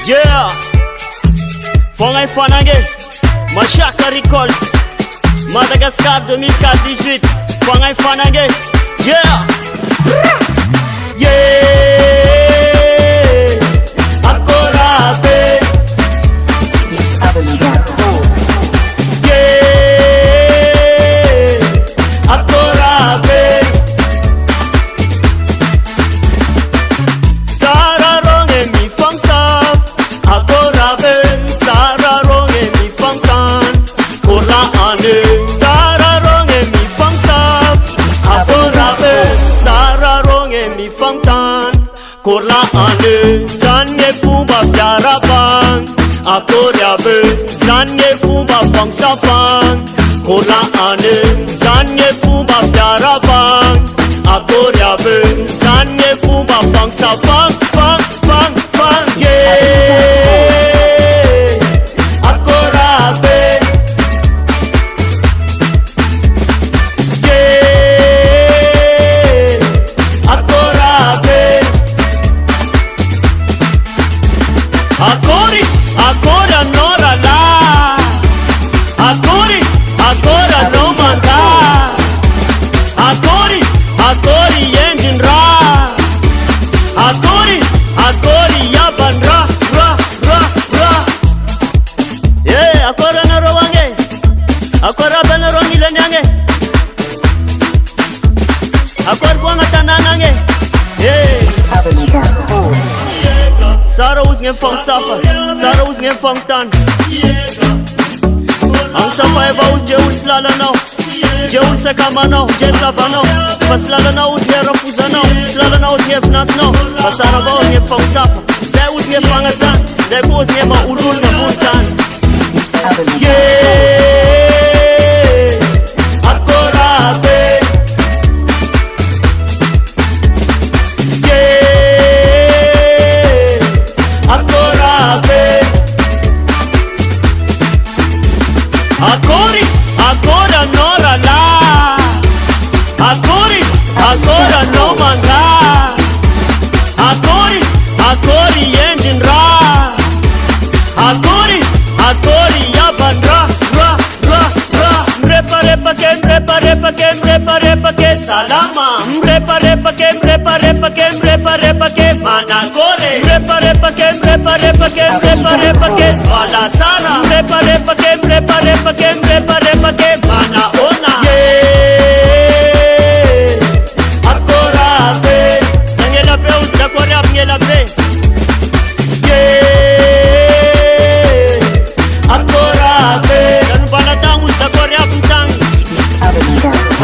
Yeah, Fongai Fanange, Machaka Records, Madagascar 2004-18, Fongai Fanange, yeah, yeah, Akorabe, yeah, Akorabe. Korla ane zanne fumba jarabang akoryabe zanne fumba fang safang korla ane zanne fumba jarabang akoryabe zanne fumba fang safang fang fang fang yeah akorabe yeah akorabe. Akori, akora nora la. Akori, akora no manda. Akori, akori engine ra. Akori, akori yaban ra, ra, ra, ra. Yeah, akora na rowange. Akora bana rongi lenyange. Akor buanga tananange. Yeah. Sara us ngem fang safa, Sara us ngem fang tan. Ang safa eva us je us lala now, je us sekama now, je safa now. Pas lala now us ngem rafuza now, slala now us ngem fnat now. Pas Sara va us ngem fang safa, ze us ngem fang azan, ze us ngem ma ulul ngem buntan. Yeah, akorabe. Akori, akora nora la. Akori, akora no manga. Akori, akori engine ra. Akori, akori yaban ra, ra, ra, ra. Mrepa repa ke, mrepa repa ke, mrepa repa ke salama. Mrepa repa ke, mrepa repa ke, mrepa repa ke managore. Mrepa repa ke, mrepa repa ke, mrepa repa ke wala sara. Mrepa repa ke, mrepa repa ke, mrepa repa ke mana ona. Yeah, akorabe. Ngela pe usa korap ngela pe. Yeah, akorabe. Dan bala tang usa korap tang.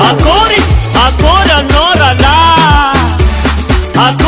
Akori, akora nora la. Akori